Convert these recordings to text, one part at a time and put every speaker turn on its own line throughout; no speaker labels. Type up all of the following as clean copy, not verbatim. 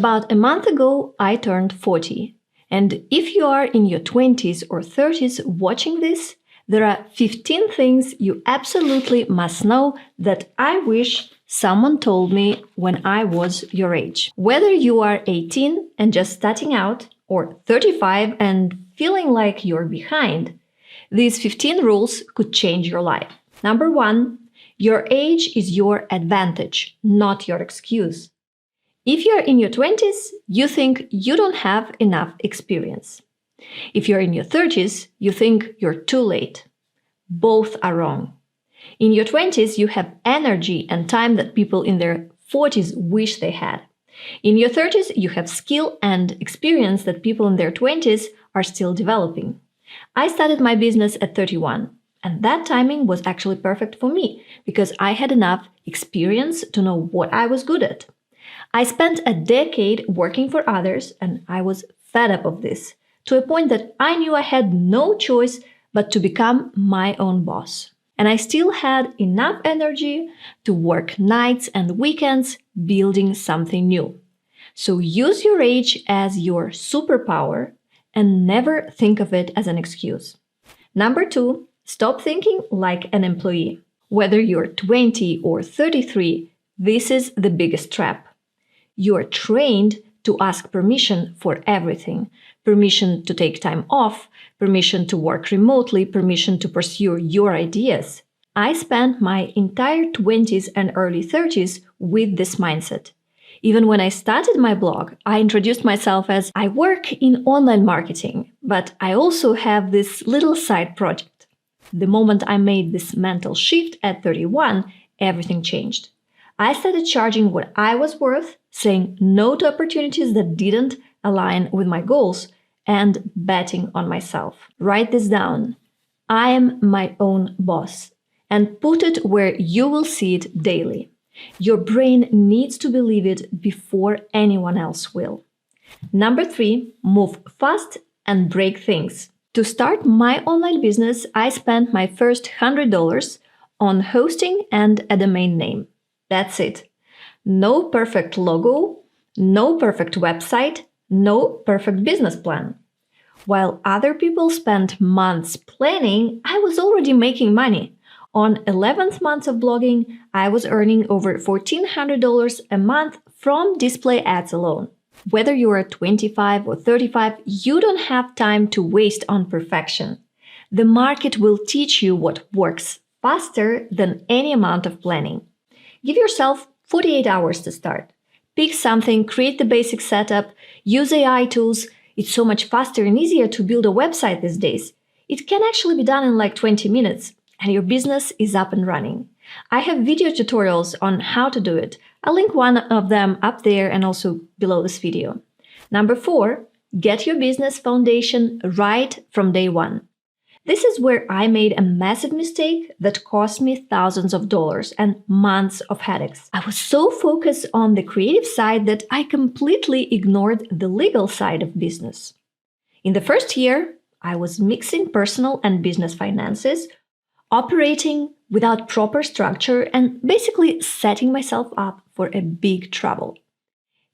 About a month ago, I turned 40. And if you are in your 20s or 30s watching this, there are 15 things you absolutely must know that I wish someone told me when I was your age. Whether you are 18 and just starting out, or 35 and feeling like you're behind, these 15 rules could change your life. Number 1, your age is your advantage, not your excuse. If you're in your 20s, you think you don't have enough experience. If you're in your 30s, you think you're too late. Both are wrong. In your 20s, you have energy and time that people in their 40s wish they had. In your 30s, you have skill and experience that people in their 20s are still developing. I started my business at 31, and that timing was actually perfect for me because I had enough experience to know what I was good at. I spent a decade working for others, and I was fed up of this, to a point that I knew I had no choice but to become my own boss. And I still had enough energy to work nights and weekends building something new. So use your age as your superpower and never think of it as an excuse. Number 2, stop thinking like an employee. Whether you're 20 or 33, this is the biggest trap. You're trained to ask permission for everything. Permission to take time off, permission to work remotely, permission to pursue your ideas. I spent my entire 20s and early 30s with this mindset. Even when I started my blog, I introduced myself as I work in online marketing, but I also have this little side project. The moment I made this mental shift at 31, everything changed. I started charging what I was worth, saying no to opportunities that didn't align with my goals, and betting on myself. Write this down. I am my own boss, and put it where you will see it daily. Your brain needs to believe it before anyone else will. Number 3, move fast and break things. To start my online business, I spent my first $100 on hosting and a domain name. That's it. No perfect logo, no perfect website, no perfect business plan. While other people spent months planning, I was already making money. On 11th month of blogging, I was earning over $1,400 a month from display ads alone. Whether you are 25 or 35, you don't have time to waste on perfection. The market will teach you what works faster than any amount of planning. Give yourself 48 hours to start. Pick something, create the basic setup, use AI tools. It's so much faster and easier to build a website these days. It can actually be done in like 20 minutes, and your business is up and running. I have video tutorials on how to do it. I'll link one of them up there and also below this video. Number 4, get your business foundation right from day one. This is where I made a massive mistake that cost me thousands of dollars and months of headaches. I was so focused on the creative side that I completely ignored the legal side of business. In the first year, I was mixing personal and business finances, operating without proper structure, and basically setting myself up for a big trouble.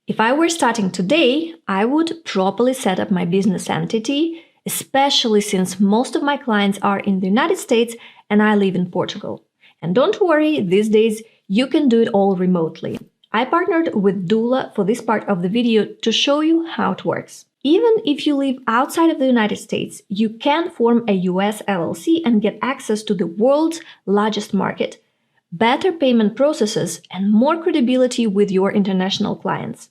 If I were starting today, I would properly set up my business entity, especially since most of my clients are in the United States and I live in Portugal. And don't worry, these days you can do it all remotely. I partnered with Doula for this part of the video to show you how it works. Even if you live outside of the United States, you can form a US LLC and get access to the world's largest market, better payment processes, and more credibility with your international clients.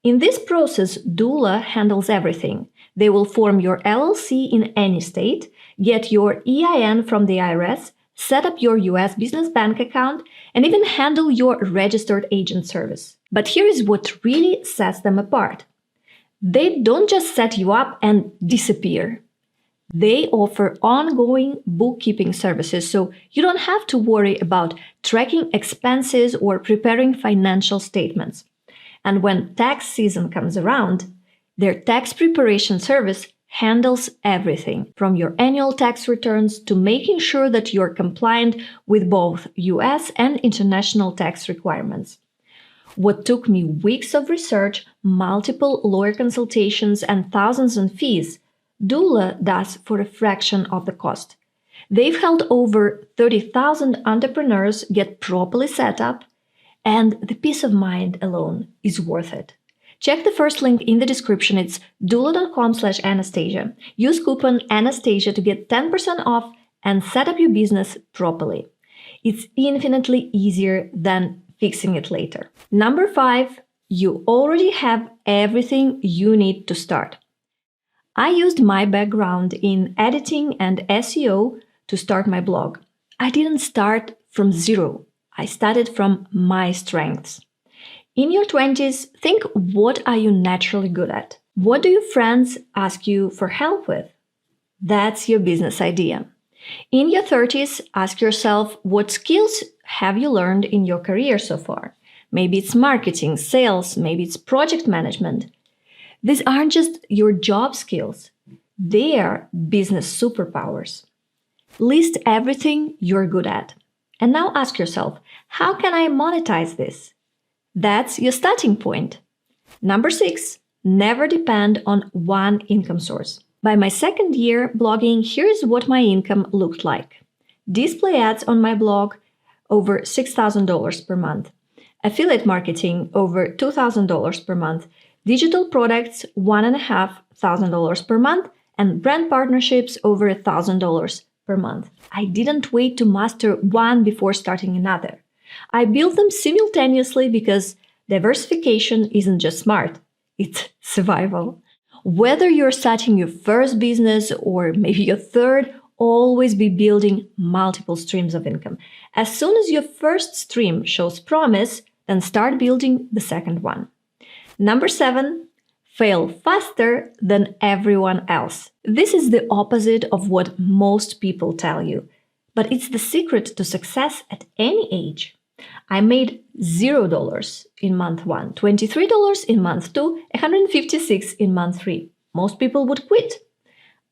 In this process, Doula handles everything. They will form your LLC in any state, get your EIN from the IRS, set up your US business bank account, and even handle your registered agent service. But here is what really sets them apart. They don't just set you up and disappear. They offer ongoing bookkeeping services, so you don't have to worry about tracking expenses or preparing financial statements. And when tax season comes around, their tax preparation service handles everything, from your annual tax returns to making sure that you're compliant with both US and international tax requirements. What took me weeks of research, multiple lawyer consultations, and thousands in fees, doula does for a fraction of the cost. They've helped over 30,000 entrepreneurs get properly set up, and the peace of mind alone is worth it. Check the first link in the description. It's doula.com/Anastasia. Use coupon Anastasia to get 10% off and set up your business properly. It's infinitely easier than fixing it later. Number 5, you already have everything you need to start. I used my background in editing and SEO to start my blog. I didn't start from zero. I started from my strengths. In your 20s, think, what are you naturally good at? What do your friends ask you for help with? That's your business idea. In your 30s, ask yourself, what skills have you learned in your career so far? Maybe it's marketing, sales, maybe it's project management. These aren't just your job skills. They are business superpowers. List everything you're good at. And now ask yourself, how can I monetize this? That's your starting point. Number 6, never depend on one income source. By my second year blogging, here's what my income looked like. Display ads on my blog, over $6,000 per month. Affiliate marketing, over $2,000 per month. Digital products, $1,500 per month. And brand partnerships, over $1,000 per month. I didn't wait to master one before starting another. I built them simultaneously because diversification isn't just smart, it's survival. Whether you're starting your first business or maybe your third, always be building multiple streams of income. As soon as your first stream shows promise, then start building the second one. Number 7, fail faster than everyone else. This is the opposite of what most people tell you, but it's the secret to success at any age. I made $0 in month 1, $23 in month 2, $156 in month 3. Most people would quit.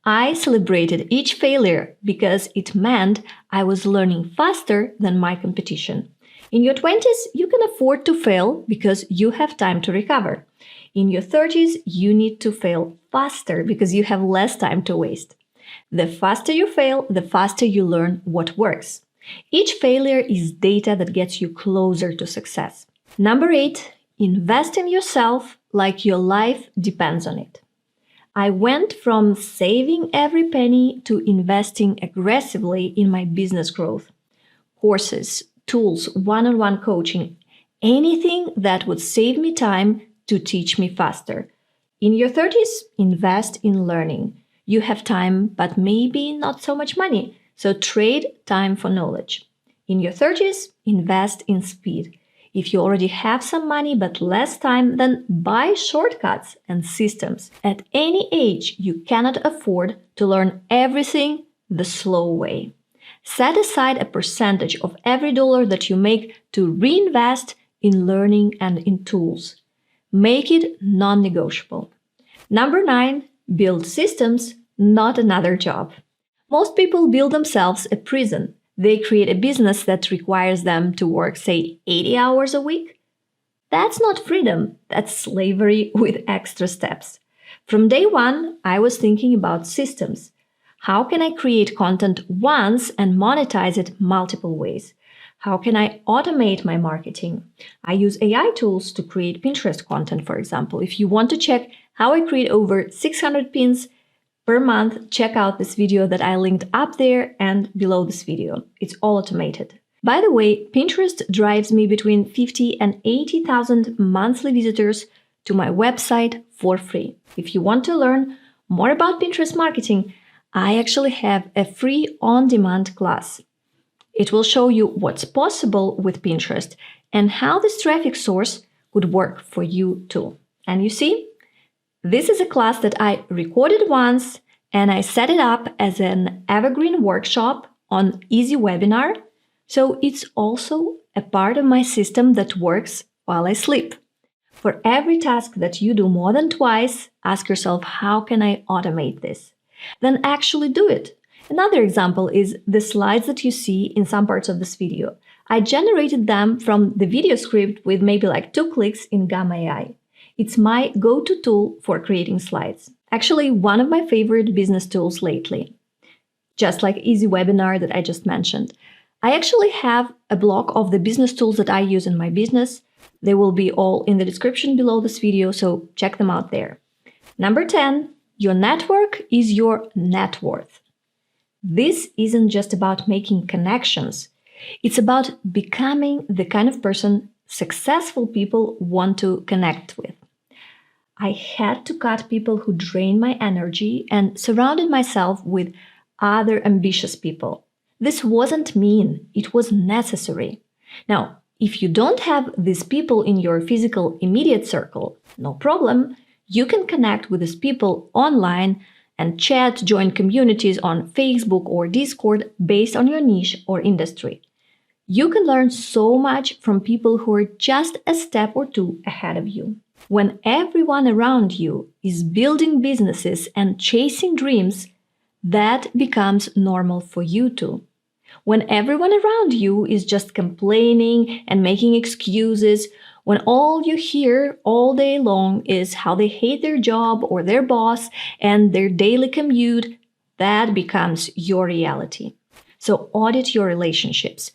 I celebrated each failure because it meant I was learning faster than my competition. In your 20s, you can afford to fail because you have time to recover. In your 30s, you need to fail faster because you have less time to waste. The faster you fail, the faster you learn what works. Each failure is data that gets you closer to success. Number 8, invest in yourself like your life depends on it. I went from saving every penny to investing aggressively in my business growth. Courses, tools, one-on-one coaching, anything that would save me time to teach me faster. In your 30s, invest in learning. You have time, but maybe not so much money. So trade time for knowledge. In your 30s, invest in speed. If you already have some money but less time, then buy shortcuts and systems. At any age, you cannot afford to learn everything the slow way. Set aside a percentage of every dollar that you make to reinvest in learning and in tools. Make it non-negotiable. Number 9, build systems, not another job. Most people build themselves a prison. They create a business that requires them to work, say, 80 hours a week. That's not freedom, that's slavery with extra steps. From day one, I was thinking about systems. How can I create content once and monetize it multiple ways? How can I automate my marketing? I use AI tools to create Pinterest content, for example. If you want to check how I create over 600 pins per month, check out this video that I linked up there and below this video. It's all automated. By the way, Pinterest drives me between 50 and 80,000 monthly visitors to my website for free. If you want to learn more about Pinterest marketing, I actually have a free on-demand class. It will show you what's possible with Pinterest and how this traffic source could work for you too. And you see, this is a class that I recorded once and I set it up as an evergreen workshop on Easy Webinar. So it's also a part of my system that works while I sleep. For every task that you do more than twice, ask yourself, how can I automate this? Then actually do it. Another example is the slides that you see in some parts of this video. I generated them from the video script with maybe like 2 clicks in Gamma AI. It's my go-to tool for creating slides. Actually, one of my favorite business tools lately. Just like Easy Webinar that I just mentioned. I actually have a blog of the business tools that I use in my business. They will be all in the description below this video, so check them out there. Number 10, your network is your net worth. This isn't just about making connections. It's about becoming the kind of person successful people want to connect with. I had to cut people who drain my energy and surrounded myself with other ambitious people. This wasn't mean, it was necessary. Now, if you don't have these people in your physical immediate circle, no problem. You can connect with these people online and chat, join communities on Facebook or Discord based on your niche or industry. You can learn so much from people who are just a step or two ahead of you. When everyone around you is building businesses and chasing dreams, that becomes normal for you too. When everyone around you is just complaining and making excuses, when all you hear all day long is how they hate their job or their boss and their daily commute, that becomes your reality. So audit your relationships.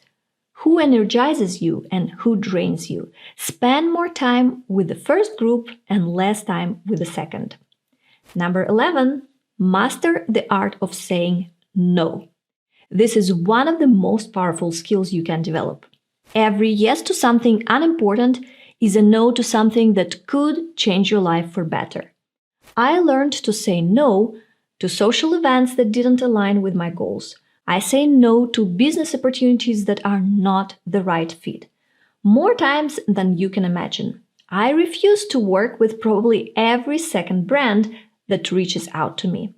Who energizes you and who drains you? Spend more time with the first group and less time with the second. Number 11, master the art of saying no. This is one of the most powerful skills you can develop. Every yes to something unimportant is a no to something that could change your life for better. I learned to say no to social events that didn't align with my goals. I say no to business opportunities that are not the right fit. More times than you can imagine. I refuse to work with probably every second brand that reaches out to me.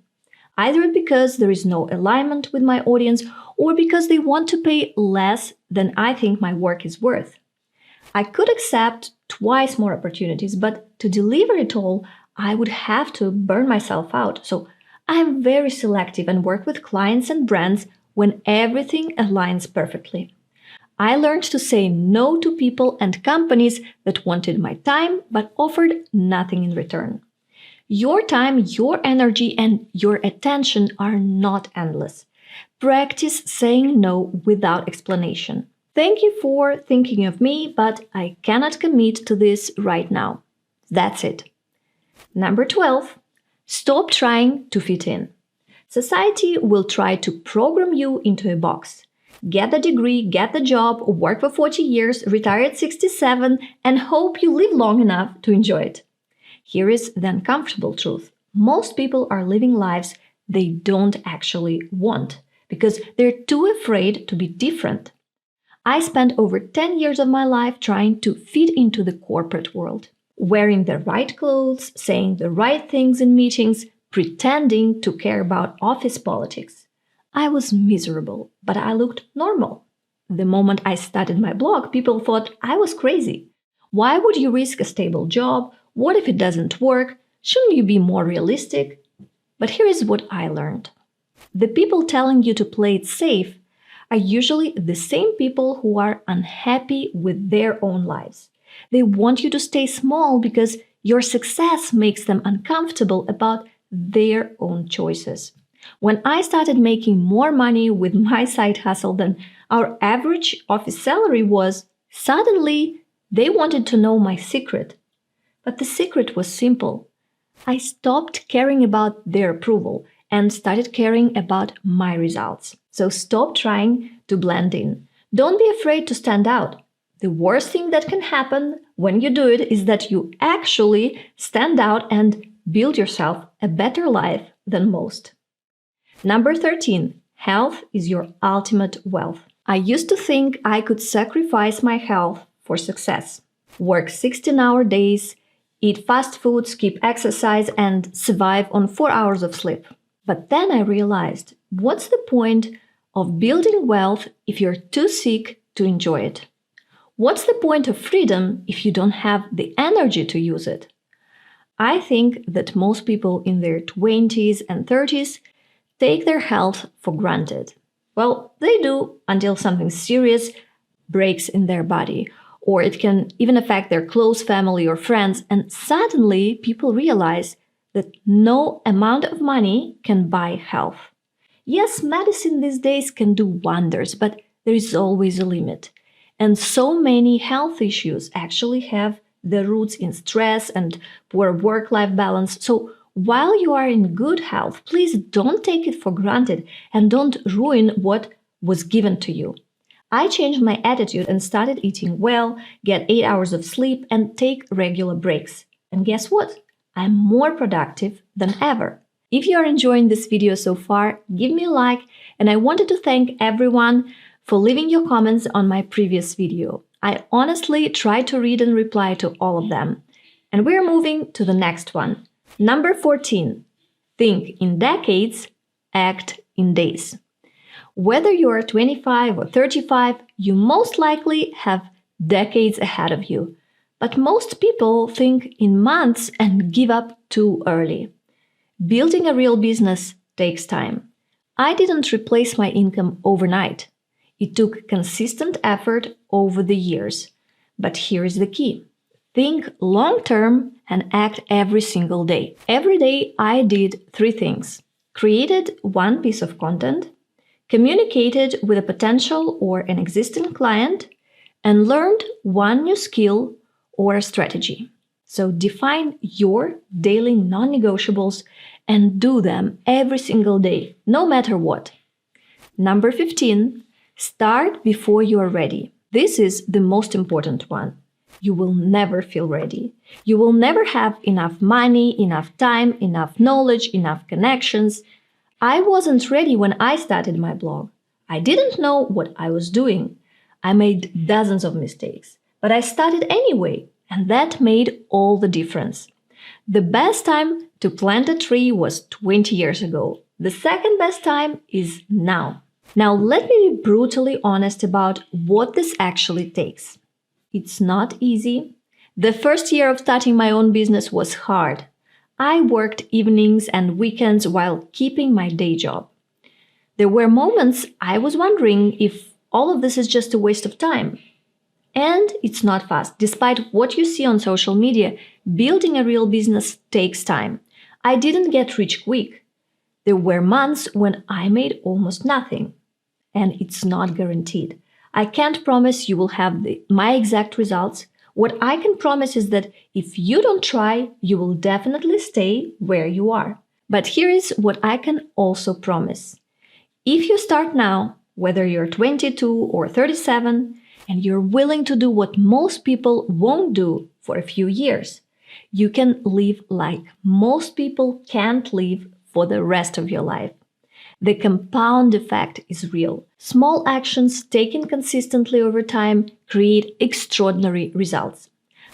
Either because there is no alignment with my audience or because they want to pay less than I think my work is worth. I could accept twice more opportunities, but to deliver it all, I would have to burn myself out. So I'm very selective and work with clients and brands when everything aligns perfectly. I learned to say no to people and companies that wanted my time but offered nothing in return. Your time, your energy, and your attention are not endless. Practice saying no without explanation. Thank you for thinking of me, but I cannot commit to this right now. That's it. Number 12, stop trying to fit in. Society will try to program you into a box. Get the degree, get the job, work for 40 years, retire at 67, and hope you live long enough to enjoy it. Here is the uncomfortable truth. Most people are living lives they don't actually want because they're too afraid to be different. I spent over 10 years of my life trying to fit into the corporate world, wearing the right clothes, saying the right things in meetings, pretending to care about office politics. I was miserable, but I looked normal. The moment I started my blog, people thought I was crazy. Why would you risk a stable job? What if it doesn't work? Shouldn't you be more realistic? But here is what I learned. The people telling you to play it safe are usually the same people who are unhappy with their own lives. They want you to stay small because your success makes them uncomfortable about their own choices. When I started making more money with my side hustle than our average office salary was, suddenly they wanted to know my secret. But the secret was simple. I stopped caring about their approval and started caring about my results. So stop trying to blend in. Don't be afraid to stand out. The worst thing that can happen when you do it is that you actually stand out and build yourself a better life than most. Number 13, health is your ultimate wealth. I used to think I could sacrifice my health for success. Work 16-hour days, eat fast food, skip exercise, and survive on 4 hours of sleep. But then I realized, what's the point of building wealth if you're too sick to enjoy it? What's the point of freedom if you don't have the energy to use it? I think that most people in their 20s and 30s take their health for granted. Well, they do until something serious, breaks in their body, or it can even affect their close family or friends, and suddenly people realize that no amount of money can buy health. Yes, medicine these days can do wonders, but there is always a limit. And so many health issues actually have their roots in stress and poor work-life balance. So while you are in good health, please don't take it for granted and don't ruin what was given to you. I changed my attitude and started eating well, get 8 hours of sleep, and take regular breaks. And guess what? I'm more productive than ever. If you are enjoying this video so far, give me a like, and I wanted to thank everyone for leaving your comments on my previous video. I honestly tried to read and reply to all of them. And we're moving to the next one. Number 14. Think in decades, act in days. Whether you are 25 or 35, you most likely have decades ahead of you. But most people think in months and give up too early. Building a real business takes time. I didn't replace my income overnight. It took consistent effort over the years. But here is the key. Think long-term and act every single day. Every day I did 3 things. Created one piece of content, communicated with a potential or an existing client, and learned one new skill or a strategy. So define your daily non-negotiables and do them every single day, no matter what. Number 15, start before you are ready. This is the most important one. You will never feel ready. You will never have enough money, enough time, enough knowledge, enough connections. I wasn't ready when I started my blog. I didn't know what I was doing. I made dozens of mistakes, but I started anyway, and that made all the difference. The best time to plant a tree was 20 years ago. The second best time is now. Now let me be brutally honest about what this actually takes. It's not easy. The first year of starting my own business was hard. I worked evenings and weekends while keeping my day job. There were moments I was wondering if all of this is just a waste of time. And it's not fast. Despite what you see on social media, building a real business takes time. I didn't get rich quick. There were months when I made almost nothing. And it's not guaranteed. I can't promise you will have my exact results. What I can promise is that if you don't try, you will definitely stay where you are. But here is what I can also promise. If you start now, whether you're 22 or 37, and you're willing to do what most people won't do for a few years, you can live like most people can't live for the rest of your life. The compound effect is real. Small actions taken consistently over time create extraordinary results.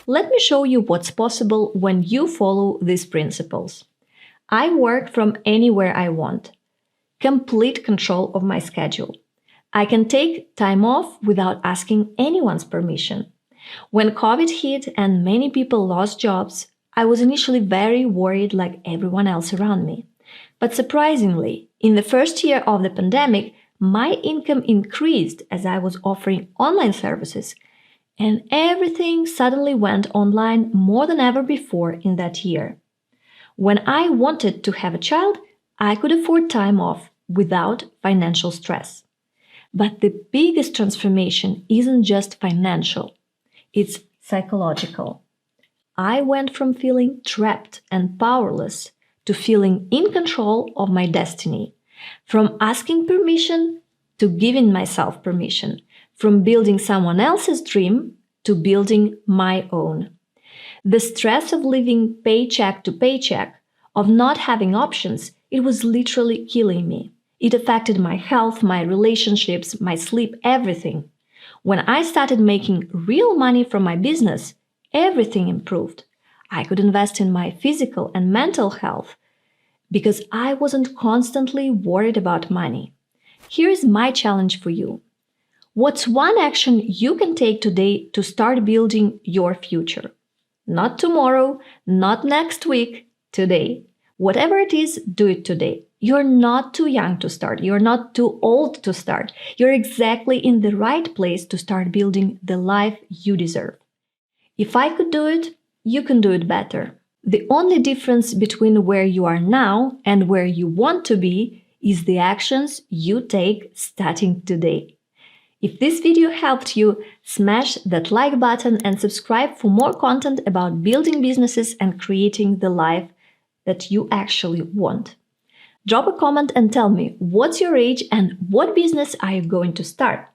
Let me show you what's possible when you follow these principles. I work from anywhere I want. Complete control of my schedule. I can take time off without asking anyone's permission. When COVID hit and many people lost jobs, I was initially very worried like everyone else around me. But surprisingly, in the first year of the pandemic, my income increased as I was offering online services, and everything suddenly went online more than ever before in that year. When I wanted to have a child, I could afford time off without financial stress. But the biggest transformation isn't just financial, it's psychological. I went from feeling trapped and powerless to feeling in control of my destiny, from asking permission to giving myself permission, from building someone else's dream to building my own. The stress of living paycheck to paycheck, of not having options, it was literally killing me. It affected my health, my relationships, my sleep, everything. When I started making real money from my business, everything improved. I could invest in my physical and mental health because I wasn't constantly worried about money. Here's my challenge for you. What's one action you can take today to start building your future? Not tomorrow, not next week, today. Whatever it is, do it today. You're not too young to start. You're not too old to start. You're exactly in the right place to start building the life you deserve. If I could do it, you can do it better. The only difference between where you are now and where you want to be is the actions you take starting today. If this video helped you, smash that like button and subscribe for more content about building businesses and creating the life that you actually want. Drop a comment and tell me what's your age and what business are you going to start.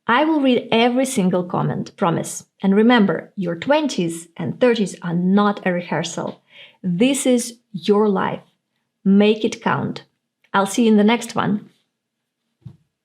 I will read every single comment, promise. And remember, your 20s and 30s are not a rehearsal. This is your life. Make it count. I'll see you in the next one.